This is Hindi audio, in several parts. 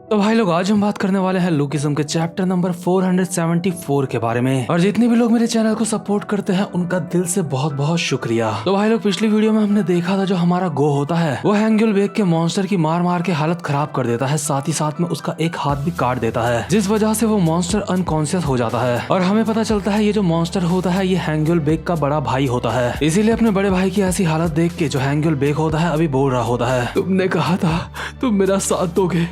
तो भाई लोग आज हम बात करने वाले हैं लुकिज्म के चैप्टर नंबर 474 के बारे में। और जितने भी लोग मेरे चैनल को सपोर्ट करते हैं उनका दिल से बहुत बहुत शुक्रिया। तो भाई लोग पिछली वीडियो में हमने देखा था जो हमारा गो होता है वो हैंग्युल बेक के मॉन्स्टर की मार मार के हालत खराब कर देता है, साथ ही साथ में उसका एक हाथ भी काट देता है, जिस वजह से वो मॉन्स्टर अनकॉन्शियस हो जाता है। और हमें पता चलता है ये जो मॉन्स्टर होता है ये हैंग्युल बेक का बड़ा भाई होता है। इसीलिए अपने बड़े भाई की ऐसी हालत देख के जो हैंग्युल बेक होता है अभी बोल रहा होता है, तुमने कहा था तुम मेरा साथ दोगे,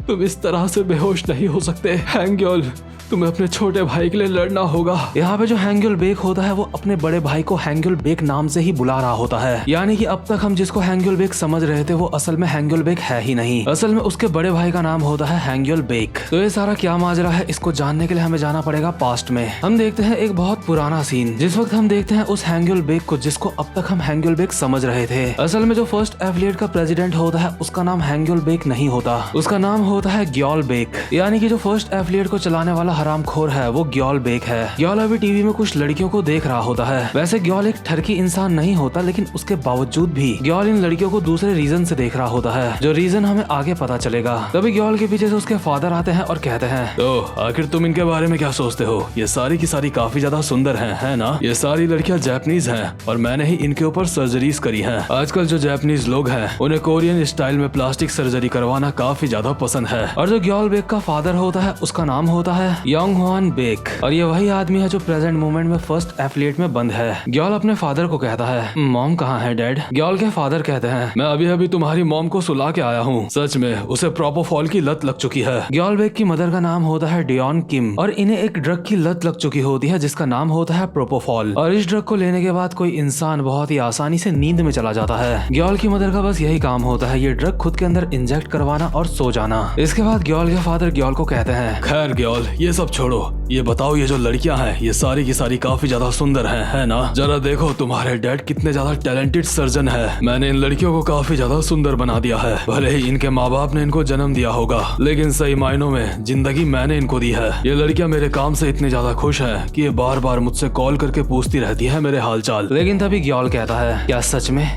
तुम इस तरह से बेहोश नहीं हो सकते। हैंग्युल तुम्हें अपने छोटे भाई के लिए लड़ना होगा। यहाँ पे जो हैंग्युल बेक होता है वो अपने बड़े भाई को हैंग्युल बेक नाम से ही बुला रहा होता है, यानी कि अब तक हम जिसको हैंग्युल बेक समझ रहे थे वो असल में हैंग्युल बेक है ही नहीं। असल में उसके बड़े भाई का नाम होता है हैंग्युल बेक। तो ये सारा क्या माजरा है इसको जानने के लिए हमें जाना पड़ेगा पास्ट में। हम देखते हैं एक बहुत पुराना सीन, जिस वक्त हम देखते हैं उस हैंग्युल बेक को जिसको अब तक हम हैंग्युल बेक समझ रहे थे। असल में जो फर्स्ट एफिलिएट का प्रेसिडेंट होता है उसका नाम हैंग्युल बेक नहीं होता, उसका नाम होता है ग्योल बेक, यानी कि जो फर्स्ट एफिलिएट को चलाने वाला हरामखोर है वो ग्योल बेक है। ग्योल अभी टीवी में कुछ लड़कियों को देख रहा होता है। वैसे ग्योल एक ठरकी इंसान नहीं होता, लेकिन उसके बावजूद भी ग्योल इन लड़कियों को दूसरे रीजन से देख रहा होता है, जो रीजन हमें आगे पता चलेगा। तभी ग्योल के पीछे से उसके फादर आते हैं और कहते हैं, तो आखिर तुम इनके बारे में क्या सोचते हो? ये सारी की सारी काफी ज्यादा सुंदर है ना? ये सारी लड़कियां जापानीज हैं और मैंने ही इनके ऊपर सर्जरीज करी है। आजकल जो जापानीज लोग हैं उन्हें कोरियन स्टाइल में प्लास्टिक सर्जरी करवाना काफी ज्यादा पसंद है। और जो ग्योल बेक का फादर होता है उसका नाम होता है योंग हवान बेक, और ये वही आदमी है जो प्रेजेंट मोमेंट में फर्स्ट एफिलिएट में बंद है। ग्योल अपने फादर को कहता है, मॉम कहाँ है डैड? ग्योल के फादर कहते हैं, मैं अभी अभी तुम्हारी मॉम को सुला के आया हूँ, सच में उसे प्रोपोफॉल की लत लग चुकी है। ग्योल बेक की मदर का नाम होता है डियोन किम, और इन्हें एक ड्रग की लत लग चुकी होती है जिसका नाम होता है प्रोपोफॉल। और इस ड्रग को लेने के बाद कोई इंसान बहुत ही आसानी से नींद में चला जाता है। ग्योल की मदर का बस यही काम होता है, ये ड्रग खुद के अंदर इंजेक्ट करवाना और सो जाना। इसके बाद ग्योल के फादर ग्योल को कहते हैं, खैर ग्योल ये सब छोड़ो, ये बताओ ये जो लड़कियां हैं ये सारी की सारी काफी ज्यादा सुंदर हैं, है ना? जरा देखो तुम्हारे डैड कितने ज्यादा टैलेंटेड सर्जन है। मैंने इन लड़कियों को काफी ज्यादा सुंदर बना दिया है। भले ही इनके माँ बाप ने इनको जन्म दिया होगा, लेकिन सही मायनों में जिंदगी मैंने इनको दी है। ये लड़कियां मेरे काम से इतनी ज्यादा खुश है कि ये बार बार मुझसे कॉल करके पूछती रहती है मेरे हालचाल। लेकिन तभी ग्योल कहता है, क्या सच में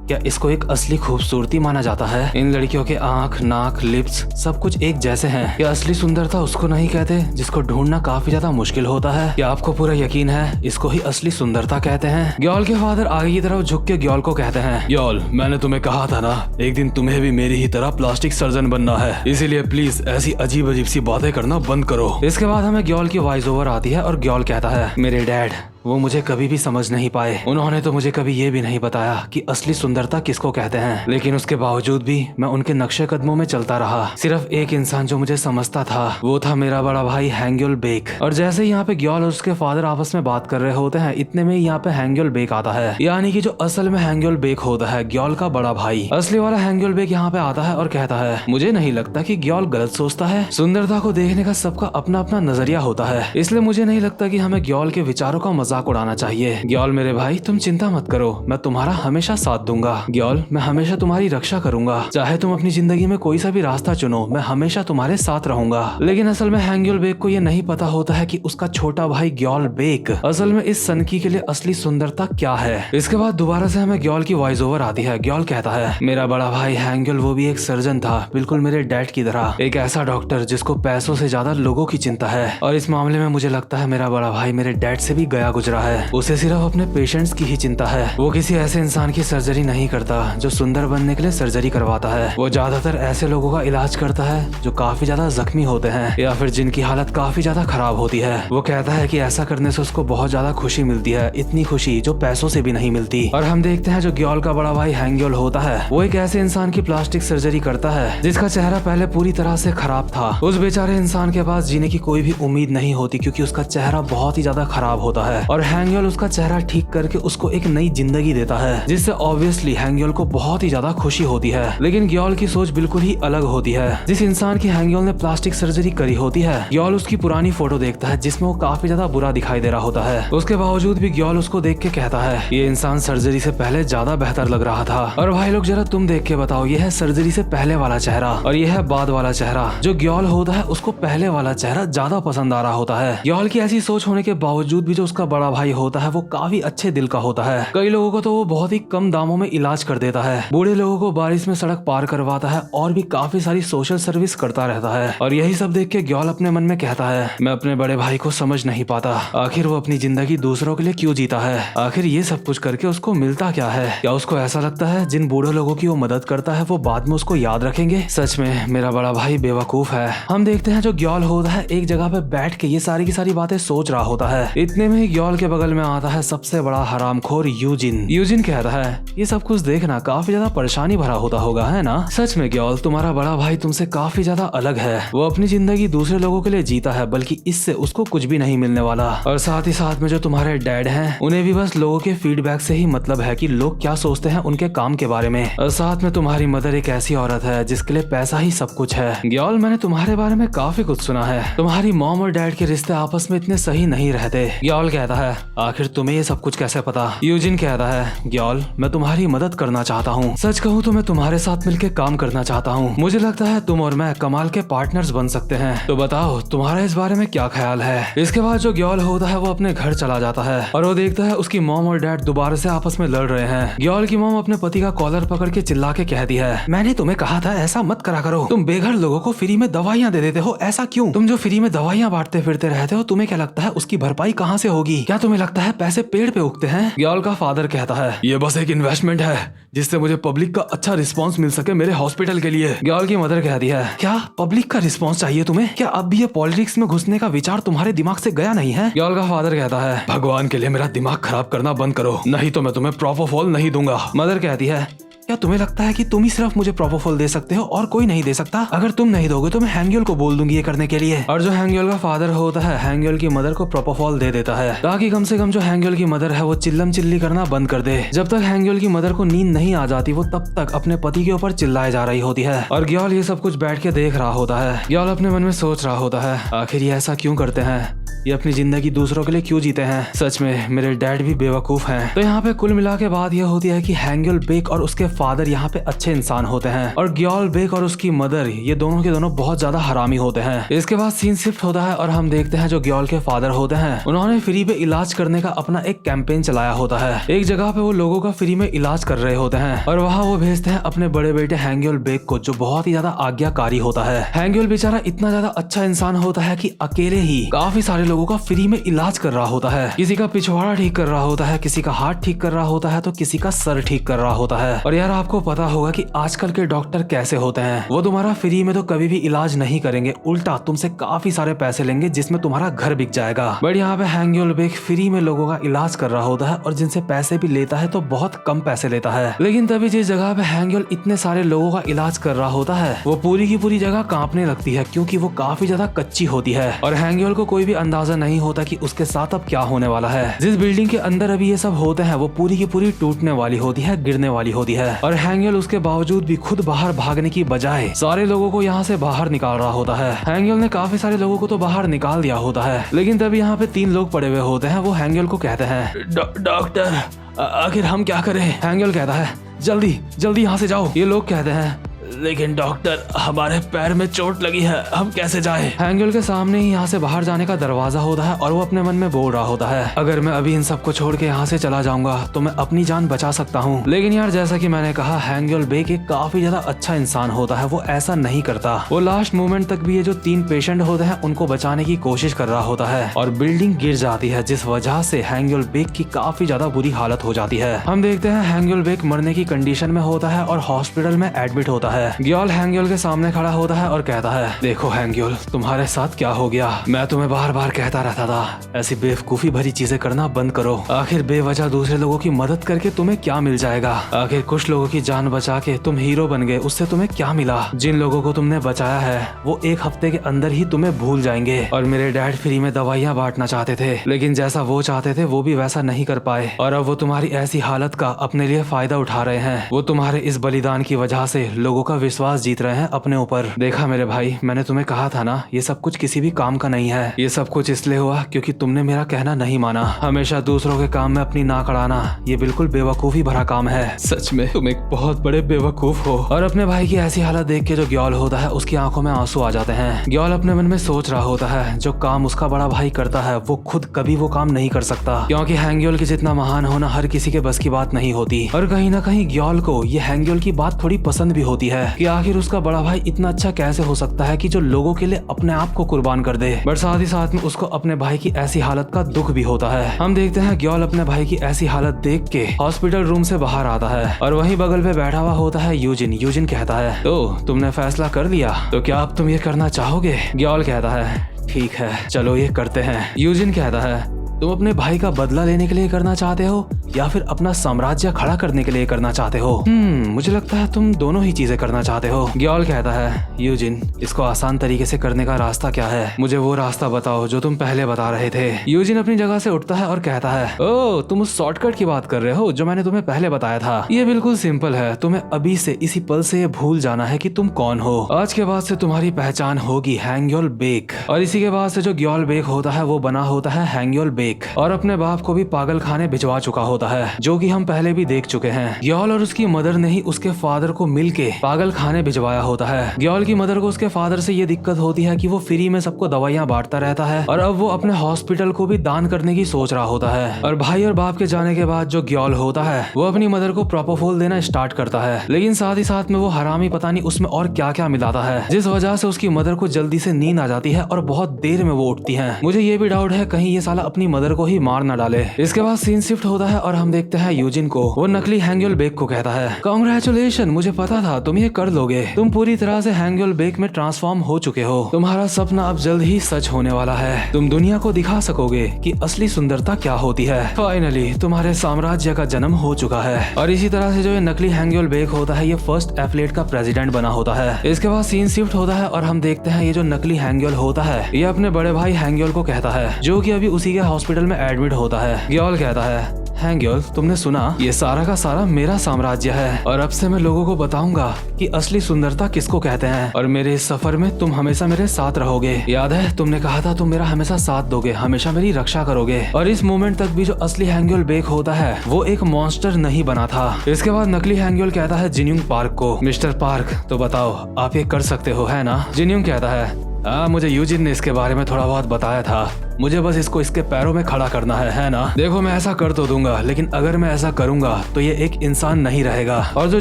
क्या इसको एक असली खूबसूरती माना जाता है? इन लड़कियों के आंख, नाक, लिप्स सब कुछ एक जैसे हैं। क्या असली सुंदरता उसको नहीं कहते जिसको ढूंढना काफी ज्यादा मुश्किल होता है? क्या आपको पूरा यकीन है इसको ही असली सुंदरता कहते हैं? ग्योल के फादर आगे की तरफ झुक के ग्योल को कहते हैं, ग्योल मैंने तुम्हें कहा था ना एक दिन तुम्हें भी मेरी ही तरह प्लास्टिक सर्जन बनना है, इसीलिए प्लीज ऐसी अजीब अजीब सी बातें करना बंद करो। इसके बाद हमें ग्योल की वॉइस ओवर आती है और ग्योल कहता है, मेरे डैड वो मुझे कभी भी समझ नहीं पाए। उन्होंने तो मुझे कभी ये भी नहीं बताया कि असली सुंदरता किसको कहते हैं, लेकिन उसके बावजूद भी मैं उनके नक्शे कदमों में चलता रहा। सिर्फ एक इंसान जो मुझे समझता था वो था मेरा बड़ा भाई हैंग्युल बेक। और जैसे ही यहाँ पे ग्योल और उसके फादर आपस में बात कर रहे होते हैं, इतने में यहाँ पे हैंग्युल बेक आता है, यानी कि जो असल में हैंग्युल बेक होता है ग्योल का बड़ा भाई। असली वाला हैंग्युल बेक यहाँ पे आता है और कहता है, मुझे नहीं लगता कि ग्योल गलत सोचता है। सुंदरता को देखने का सबका अपना अपना नजरिया होता है, इसलिए मुझे नहीं लगता कि हमें ग्योल के विचारों का मजाक उड़ाना चाहिए। ग्योल मेरे भाई तुम चिंता मत करो, मैं तुम्हारा हमेशा साथ दूंगा। ग्योल मैं हमेशा तुम्हारी रक्षा करूंगा, चाहे तुम अपनी जिंदगी में कोई सा भी रास्ता चुनो, मैं हमेशा तुम्हारे साथ रहूंगा। लेकिन असल में हैंग्युल बेक को ये नहीं पता होता है कि उसका छोटा भाई ग्योल बेक असल में इस सनकी के लिए असली सुंदरता क्या है। इसके बाद दोबारा से हमें ग्योल की वॉइस ओवर आती है। ग्योल कहता है, मेरा बड़ा भाई हैंग्युल वो भी एक सर्जन था, बिल्कुल मेरे डैड की तरह, एक ऐसा डॉक्टर जिसको पैसों से ज्यादा लोगों की चिंता है। और इस मामले में मुझे लगता है मेरा बड़ा भाई मेरे डैड से भी गया गुजरा है। उसे सिर्फ अपने पेशेंट्स की ही चिंता है। वो किसी ऐसे इंसान की सर्जरी नहीं करता जो सुंदर बनने के लिए सर्जरी करवाता है। वो ज्यादातर ऐसे लोगों का इलाज करता है जो काफी ज्यादा जख्मी होते हैं या फिर जिनकी हालत काफी ज्यादा खराब होती है। वो कहता है कि ऐसा करने से उसको बहुत ज्यादा खुशी मिलती है, इतनी खुशी जो पैसों से भी नहीं मिलती। और हम देखते हैं जो ग्योल का बड़ा भाई हैंग्युल होता है वो एक ऐसे इंसान की प्लास्टिक सर्जरी करता है जिसका चेहरा पहले पूरी तरह से खराब था। उस बेचारे इंसान के पास जीने की कोई भी उम्मीद नहीं होती क्योंकि उसका चेहरा बहुत ही ज्यादा खराब होता है। और हैंग्युल उसका चेहरा ठीक करके उसको एक नई जिंदगी देता है, जिससे ऑब्वियसली हैंग्युल को बहुत ही ज्यादा खुशी होती है। लेकिन ग्योल की सोच बिल्कुल ही अलग होती है। जिस इंसान की हैंग्युल ने प्लास्टिक सर्जरी करी होती है, ग्योल उसकी पुरानी फोटो देखता है जिसमें वो काफी ज्यादा बुरा दिखाई दे रहा होता है। उसके बावजूद भी ग्योल उसको देख के कहता है, ये इंसान सर्जरी से पहले ज्यादा बेहतर लग रहा था। और भाई लोग जरा तुम देख के बताओ, ये है सर्जरी से पहले वाला चेहरा और ये है बाद वाला चेहरा। जो ग्योल होता है उसको पहले वाला चेहरा ज्यादा पसंद आ रहा होता है। ग्योल की ऐसी सोच होने के बावजूद भी जो उसका बड़ा बड़ा भाई होता है वो काफी अच्छे दिल का होता है। कई लोगों को तो वो बहुत ही कम दामों में इलाज कर देता है, बूढ़े लोगों को बारिश में सड़क पार करवाता है और भी काफी सारी सोशल सर्विस करता रहता है। और यही सब देख के ग्योल अपने मन में कहता है, मैं अपने बड़े भाई को समझ नहीं पाता, आखिर वो अपनी जिंदगी दूसरों के लिए क्यों जीता है, आखिर ये सब कुछ करके उसको मिलता क्या है। क्या उसको ऐसा लगता है जिन बूढ़े लोगों की वो मदद करता है वो बाद में उसको याद रखेंगे। सच में मेरा बड़ा भाई बेवकूफ है। हम देखते हैं जो ग्योल होता है एक जगह पे बैठ के ये सारी की सारी बातें सोच रहा होता है। इतने में ही ग्योल के बगल में आता है सबसे बड़ा हरामखोर यूजिन। यूजिन कहता है, ये सब कुछ देखना काफी ज्यादा परेशानी भरा होता होगा, है ना। सच में ग्योल, तुम्हारा बड़ा भाई तुमसे काफी ज्यादा अलग है। वो अपनी जिंदगी दूसरे लोगों के लिए जीता है, बल्कि इससे उसको कुछ भी नहीं मिलने वाला। और साथ ही साथ में जो तुम्हारे डैड हैं, उन्हें भी बस लोगों के फीडबैक से ही मतलब है कि लोग क्या सोचते हैं उनके काम के बारे में। और साथ में तुम्हारी मदर एक ऐसी औरत है जिसके लिए पैसा ही सब कुछ है। ग्योल, मैंने तुम्हारे बारे में काफी कुछ सुना है, तुम्हारी मॉम और डैड के रिश्ते आपस में इतने सही नहीं रहते। ग्योल कहता है, आखिर तुम्हें ये सब कुछ कैसे पता। यूजिन कहता है, ग्योल, मैं तुम्हारी मदद करना चाहता हूँ। सच कहूँ तो मैं तुम्हारे साथ मिलकर काम करना चाहता हूँ। मुझे लगता है तुम और मैं कमाल के पार्टनर्स बन सकते हैं। तो बताओ तुम्हारा इस बारे में क्या ख्याल है। इसके बाद जो ग्योल होता है वो अपने घर चला जाता है और वो देखता है उसकी मॉम और डैड दोबारा से आपस में लड़ रहे हैं। ग्योल की मॉम अपने पति का कॉलर पकड़ के चिल्ला के कहती है, मैंने तुम्हें कहा था ऐसा मत करा करो, तुम बेघर लोगों को फ्री में दवाइयाँ दे देते हो, ऐसा क्यों। तुम जो फ्री में दवाइयाँ बांटते फिरते रहते हो, तुम्हें क्या लगता है उसकी भरपाई कहाँ से होगी। क्या तुम्हें लगता है पैसे पेड़ पे उगते हैं। ग्योल का फादर कहता है, ये बस एक इन्वेस्टमेंट है जिससे मुझे पब्लिक का अच्छा रिस्पांस मिल सके मेरे हॉस्पिटल के लिए। ग्योल की मदर कहती है, क्या पब्लिक का रिस्पांस चाहिए तुम्हें। क्या अब भी ये पॉलिटिक्स में घुसने का विचार तुम्हारे दिमाग से गया नहीं है। ग्योल का फादर कहता है, भगवान के लिए मेरा दिमाग खराब करना बंद करो, नहीं तो मैं तुम्हें प्रोपोफॉल नहीं दूंगा। मदर कहती है, क्या तुम्हें लगता है कि तुम ही सिर्फ मुझे प्रोपोफॉल दे सकते हो और कोई नहीं दे सकता। अगर तुम नहीं दोगे तो मैं हैंग्योल को बोल दूंगी ये करने के लिए। और जो हैंग्योल का फादर होता है हैंग्योल की मदर को प्रोपोफॉल दे देता है ताकि कम से कम जो हैंग्योल की मदर है वो चिल्लम चिल्ली करना बंद कर दे। जब तक हैंग्योल की मदर को नींद नहीं आ जाती वो तब तक अपने पति के ऊपर चिल्लाए जा रही होती है और ग्योल ये सब कुछ बैठ के देख रहा होता है। ग्योल अपने मन में सोच रहा होता है, आखिर ये ऐसा क्यों करते हैं, ये अपनी जिंदगी दूसरों के लिए क्यों जीते हैं। सच में मेरे डैड भी बेवकूफ हैं। तो यहाँ पे कुल मिला के बात यह होती है कि हैंग्योल बेक और उसके फादर यहाँ पे अच्छे इंसान होते हैं और ग्योल बेक और उसकी मदर ये दोनों के दोनों बहुत ज्यादा हरामी होते हैं। इसके बाद सीन शिफ्ट होता है और हम देखते हैं जो ग्योल के फादर होते हैं उन्होंने फ्री पे इलाज करने का अपना एक कैंपेन चलाया होता है। एक जगह पे वो लोगों का फ्री में इलाज कर रहे होते हैं और वहाँ वो भेजते हैं अपने बड़े बेटे हैंग्योल बेक को, जो बहुत ही ज्यादा आज्ञाकारी होता है। हैंग्योल बेचारा इतना ज्यादा अच्छा इंसान होता है कि अकेले ही काफी सारे लोगों का फ्री में इलाज कर रहा होता है। किसी का पिछवाड़ा ठीक कर रहा होता है, किसी का हाथ ठीक कर रहा होता है, तो किसी का सर ठीक कर रहा होता है। और यार आपको पता होगा कि आजकल के डॉक्टर कैसे होते हैं, वो तुम्हारा फ्री में तो कभी भी इलाज नहीं करेंगे, उल्टा तुमसे काफी सारे पैसे लेंगे जिसमें तुम्हारा घर बिक जाएगा। बट यहाँ पे हैंग्योल बेक फ्री में लोगों का इलाज कर रहा होता है और जिनसे पैसे भी लेता है तो बहुत कम पैसे लेता है। लेकिन तभी जिस जगह पे हैंग्योल इतने सारे लोगों का इलाज कर रहा होता है वो पूरी की पूरी जगह कांपने लगती है क्योंकि वो काफी ज्यादा कच्ची होती है और हैंग्योल को कोई भी अंदाजा नहीं होता कि उसके साथ अब क्या होने वाला है। जिस बिल्डिंग के अंदर अभी ये सब होते हैं वो पूरी की पूरी टूटने वाली होती है, गिरने वाली होती है और हैंग्योल उसके बावजूद भी खुद बाहर भागने की बजाय सारे लोगों को यहाँ से बाहर निकाल रहा होता है। हैंग्योल ने काफी सारे लोगों को तो बाहर निकाल दिया होता है, लेकिन तभी यहाँ पे 3 लोग पड़े हुए होते हैं। वो हैंग्योल को कहते हैं, डॉक्टर आखिर हम क्या करें। हैंग्योल कहता है, जल्दी जल्दी यहाँ से जाओ। ये लोग कहते हैं, लेकिन डॉक्टर हमारे पैर में चोट लगी है, हम कैसे जाएं? हैंग्योल के सामने ही यहाँ से बाहर जाने का दरवाजा होता है और वो अपने मन में बोल रहा होता है, अगर मैं अभी इन सबको छोड़ के यहाँ से चला जाऊंगा तो मैं अपनी जान बचा सकता हूँ। लेकिन यार जैसा कि मैंने कहा हैंग्योल बेक एक काफी ज्यादा अच्छा इंसान होता है, वो ऐसा नहीं करता। वो लास्ट मोमेंट तक भी ये जो 3 पेशेंट होते हैं उनको बचाने की कोशिश कर रहा होता है और बिल्डिंग गिर जाती है जिस वजह से हैंग्योल बेक की काफी ज्यादा बुरी हालत हो जाती है। हम देखते हैं हैंग्योल बेक मरने की कंडीशन में होता है और हॉस्पिटल में एडमिट होता है। ग्योल हैंग्योल के सामने खड़ा होता है और कहता है, देखो हैंग्योल तुम्हारे साथ क्या हो गया, मैं तुम्हें बार बार कहता रहता था ऐसी बेवकूफी भरी चीजें करना बंद करो। आखिर बेवजह दूसरे लोगों की मदद करके तुम्हें क्या मिल जाएगा। आखिर कुछ लोगों की जान बचा के तुम हीरो बन गए, उससे तुम्हें क्या मिला। जिन लोगों को तुमने बचाया है वो 1 हफ्ते के अंदर ही तुम्हें भूल जाएंगे। और मेरे डैड फ्री में दवाइयाँ बांटना चाहते थे, लेकिन जैसा वो चाहते थे वो भी वैसा नहीं कर पाए और अब वो तुम्हारी ऐसी हालत का अपने लिए फायदा उठा रहे हैं। वो तुम्हारे इस बलिदान की वजह से लोगों का विश्वास जीत रहे हैं अपने ऊपर। देखा मेरे भाई, मैंने तुम्हें कहा था ना, ये सब कुछ किसी भी काम का नहीं है। ये सब कुछ इसलिए हुआ क्योंकि तुमने मेरा कहना नहीं माना। हमेशा दूसरों के काम में अपनी नाक अड़ाना ये बिल्कुल बेवकूफी भरा काम है। सच में तुम एक बहुत बड़े बेवकूफ हो। और अपने भाई की ऐसी हालत देख के जो ग्योल होता है उसकी आंखों में आंसू आ जाते हैं। ग्योल अपने मन में सोच रहा होता है जो काम उसका बड़ा भाई करता है वो खुद कभी वो काम नहीं कर सकता, क्योंकि हैंग्योल के जितना महान होना हर किसी के बस की बात नहीं होती। और कहीं ना कहीं ग्योल को ये हैंग्योल की बात थोड़ी पसंद भी होती है कि आखिर उसका बड़ा भाई इतना अच्छा कैसे हो सकता है कि जो लोगों के लिए अपने आप को कुर्बान कर दे। बट साथ ही साथ में उसको अपने भाई की ऐसी हालत का दुख भी होता है। हम देखते हैं ग्योल अपने भाई की ऐसी हालत देख के हॉस्पिटल रूम से बाहर आता है और वहीं बगल पे बैठा हुआ होता है यूजिन। यूजिन कहता है तो तुमने फैसला कर लिया, तो क्या अब तुम ये करना चाहोगे? ग्योल कहता है ठीक है चलो ये करते हैं। यूजिन कहता है तुम अपने भाई का बदला लेने के लिए करना चाहते हो या फिर अपना साम्राज्य खड़ा करने के लिए करना चाहते हो? मुझे लगता है तुम दोनों ही चीजें करना चाहते हो। ग्योल कहता है यूजिन इसको आसान तरीके से करने का रास्ता क्या है? मुझे वो रास्ता बताओ जो तुम पहले बता रहे थे। यूजिन अपनी जगह से उठता है और कहता है ओह तुम उस शॉर्टकट की बात कर रहे हो जो मैंने तुम्हें पहले बताया था। ये बिल्कुल सिंपल है, तुम्हें अभी से इसी पल से ये भूल जाना है कि तुम कौन हो। आज के बाद से तुम्हारी पहचान होगी हैंग्योल बेक। और इसी के बाद से जो ग्योल बेक होता है वो बना होता है हैंग्योल बेक और अपने बाप को भी पागल खाने भिजवा चुका होता है, जो कि हम पहले भी देख चुके हैं। ग्योल और उसकी मदर ने ही उसके फादर को मिलके पागल खाने भिजवाया होता है। ग्योल की मदर को उसके फादर से ये दिक्कत होती है कि वो फ्री में सबको दवाइयां बांटता रहता है और अब वो अपने हॉस्पिटल को भी दान करने की सोच रहा होता है। और भाई और बाप के जाने के बाद जो ग्योल होता है वो अपनी मदर को प्रोपोफोल देना स्टार्ट करता है, लेकिन साथ ही साथ में वो हरामी पता नहीं उसमें और क्या क्या मिलाता है, जिस वजह से उसकी मदर को जल्दी से नींद आ जाती है और बहुत देर में वो उठती है। मुझे ये भी डाउट है कहीं ये साला अपनी मदर को ही मार न डाले। इसके बाद सीन शिफ्ट होता है और हम देखते हैं यूजिन को। वो नकली हैंग्योल बेक को कहता है कांग्रेचुलेशन, मुझे पता था तुम ये कर लोगे। तुम पूरी तरह से हैंग्योल बेक में ट्रांसफॉर्म हो चुके हो। तुम्हारा सपना अब जल्द ही सच होने वाला है। तुम दुनिया को दिखा सकोगे कि असली सुंदरता क्या होती है। फाइनली तुम्हारे साम्राज्य का जन्म हो चुका है। और इसी तरह से जो ये नकली हैंग्योल बेक होता है ये फर्स्ट एथलीट का प्रेसिडेंट बना होता है। इसके बाद सीन शिफ्ट होता है और हम देखते हैं ये जो नकली हैंग्योल होता है ये अपने बड़े भाई हैंग्योल को कहता है, जो कि अभी उसी के हॉस्पिटल में एडमिट होता है। ग्योल कहता है हैंग्योल तुमने सुना, ये सारा का सारा मेरा साम्राज्य है और अब से मैं लोगों को बताऊंगा कि असली सुंदरता किसको कहते हैं। और मेरे इस सफर में तुम हमेशा मेरे साथ रहोगे। याद है तुमने कहा था तुम मेरा हमेशा साथ दोगे, हमेशा मेरी रक्षा करोगे। और इस मोमेंट तक भी जो असली हैंग्योल बेक होता है वो एक मॉन्स्टर नहीं बना था। इसके बाद नकली हैंग्योल कहता है जिन्यूंग पार्क को, मिस्टर पार्क तो बताओ आप ये कर सकते हो है ना? जिन्यूंग कहता है मुझे यूजिन ने इसके बारे में थोड़ा बहुत बताया था, मुझे बस इसको इसके पैरों में खड़ा करना है ना? देखो मैं ऐसा कर तो दूंगा, लेकिन अगर मैं ऐसा करूंगा तो ये एक इंसान नहीं रहेगा। और जो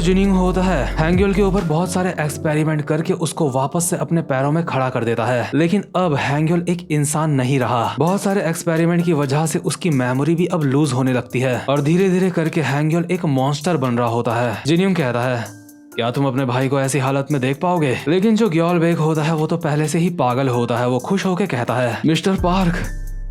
जिन्यूंग होता है हैंग्योल के ऊपर बहुत सारे एक्सपेरिमेंट करके उसको वापस से अपने पैरों में खड़ा कर देता है, लेकिन अब हैंग्योल एक इंसान नहीं रहा। बहुत सारे एक्सपेरिमेंट की वजह से उसकी मेमोरी भी अब लूज होने लगती है और धीरे धीरे करके हैंग्योल एक मॉन्स्टर बन रहा होता है। जिन्यूंग कहता है क्या तुम अपने भाई को ऐसी हालत में देख पाओगे? लेकिन जो ग्योल बेक होता है वो तो पहले से ही पागल होता है। वो खुश होकर कहता है मिस्टर पार्क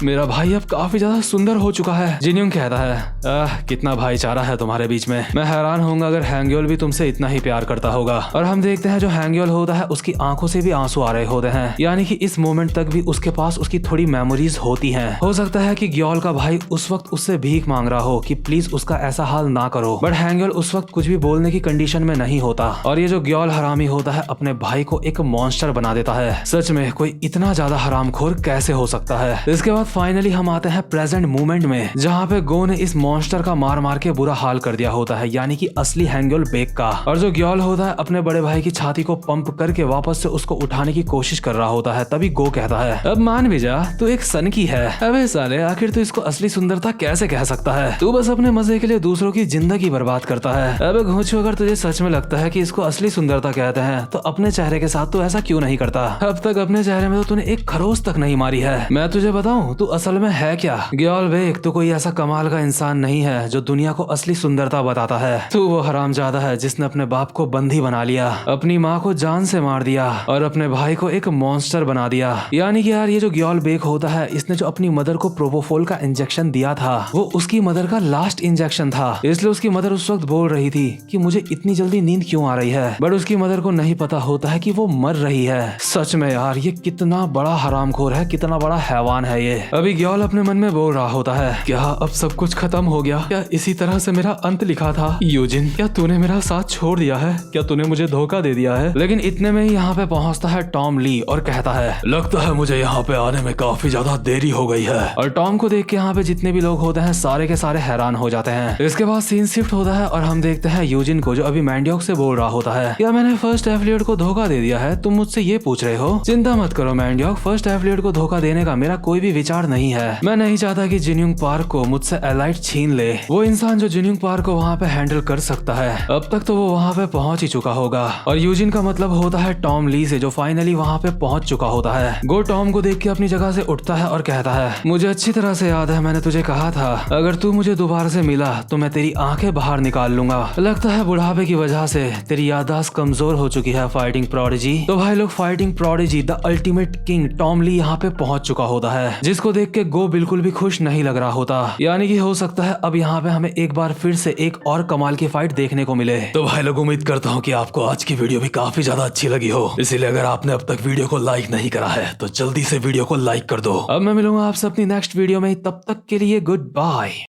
मेरा भाई अब काफी ज्यादा सुंदर हो चुका है। जिन्यूंग कहता है कितना भाईचारा है तुम्हारे बीच में। मैं हैरान होऊंगा अगर हैंग्योल भी तुमसे इतना ही प्यार करता होगा। और हम देखते हैं जो हैंग्योल होता है उसकी आंखों से भी आंसू आ रहे होते हैं, यानी कि इस मोमेंट तक भी उसके पास उसकी थोड़ी मेमोरीज होती हैं। हो सकता है कि ग्योल का भाई उस वक्त उससे भीख मांग रहा हो कि प्लीज उसका ऐसा हाल ना करो, बट हैंग्योल उस वक्त कुछ भी बोलने की कंडीशन में नहीं होता। और ये जो ग्योल हरामी होता है अपने भाई को एक मॉन्स्टर बना देता है। सच में कोई इतना ज्यादा हरामखोर कैसे हो सकता है? इसके बाद फाइनली हम आते हैं प्रेजेंट मोमेंट में, जहाँ पे गो ने इस मॉन्स्टर का मार मार के बुरा हाल कर दिया होता है, यानी कि असली हैंग्योल बेक का। और जो ग्योल होता है अपने बड़े भाई की छाती को पंप करके वापस से उसको उठाने की कोशिश कर रहा होता है। तभी गो कहता है अब मान भी जा, तू एक सन की है। अबे साले आखिर तू इसको असली सुंदरता कैसे कह सकता है? तू बस अपने मजे के लिए दूसरों की जिंदगी बर्बाद करता है। अबे घोंचू, अगर तुझे सच में लगता है कि इसको असली सुंदरता कहते हैं तो अपने चेहरे के साथ तो ऐसा क्यों नहीं करता? अब तक अपने चेहरे में तो तूने एक खरोच तक नहीं मारी है। मैं तुझे बताऊं तू असल में है क्या? ग्योल बेक तो कोई ऐसा कमाल का इंसान नहीं है जो दुनिया को असली सुंदरता बताता है। तू वो हरामजादा है जिसने अपने बाप को बंदी बना लिया, अपनी माँ को जान से मार दिया और अपने भाई को एक मॉन्स्टर बना दिया। यानी कि यार ये जो ग्योल बेक होता है इसने जो अपनी मदर को प्रोपोफोल का इंजेक्शन दिया था वो उसकी मदर का लास्ट इंजेक्शन था। इसलिए उसकी मदर उस वक्त बोल रही थी कि मुझे इतनी जल्दी नींद क्यों आ रही है, बट उसकी मदर को नहीं पता होता है कि वो मर रही है। सच में यार ये कितना बड़ा हरामखोर है, कितना बड़ा हैवान है ये। अभी ग्योल अपने मन में बोल रहा होता है, क्या अब सब कुछ खत्म हो गया? क्या इसी तरह से मेरा अंत लिखा था? यूजिन, क्या तूने मेरा साथ छोड़ दिया है? क्या तूने मुझे धोखा दे दिया है? लेकिन इतने में ही यहाँ पे पहुँचता है टॉम ली और कहता है, लगता है मुझे यहाँ पे आने में काफी ज्यादा देरी हो गई है। और टॉम को देख के यहाँ पे जितने भी लोग होते हैं सारे के सारे हैरान हो जाते हैं। इसके बाद सीन शिफ्ट होता है और हम देखते हैं यूजिन को, जो अभी मैंडियोक से बोल रहा होता है, क्या मैंने फर्स्ट एफिलिएट को धोखा दे दिया है? तुम मुझसे ये पूछ रहे हो? चिंता मत करो मैंडियोक, फर्स्ट एफिलिएट को धोखा देने का मेरा कोई भी विचार नहीं है। मैं नहीं चाहता कि जिन्यूंग पार्क को मुझसे एलाइट छीन ले। वो इंसान जो जिन्यूंग पार्क को वहाँ पे हैंडल कर सकता है, अब तक तो वो वहाँ पे पहुँच ही चुका होगा। और यूजिन का मतलब होता है टॉम ली से, जो फाइनली वहाँ पे पहुँच चुका होता है। गो टॉम को देख के अपनी जगह से उठता है और कहता है, मुझे अच्छी तरह से याद है, मैंने तुझे कहा था अगर तू मुझे दोबारा से मिला तो मैं तेरी आंखें बाहर निकाल लूंगा। लगता है बुढ़ापे की वजह से तेरी याददाश्त कमजोर हो चुकी है फाइटिंग प्रोडिजी। तो भाई लोग, fighting prodigy the ultimate king Tom Lee यहाँ पे पहुंच चुका होता है, जिसको देख के गो बिल्कुल भी खुश नहीं लग रहा होता। यानी कि हो सकता है अब यहाँ पे हमें एक बार फिर से एक और कमाल की फाइट देखने को मिले। तो भाई लोग, उम्मीद करता हूँ कि आपको आज की वीडियो भी काफी ज्यादा अच्छी लगी हो। इसीलिए अगर आपने अब तक वीडियो को लाइक नहीं करा है तो जल्दी से वीडियो को लाइक कर दो। अब मैं मिलूंगा आपसे अपनी नेक्स्ट वीडियो में, तब तक के लिए गुड बाय।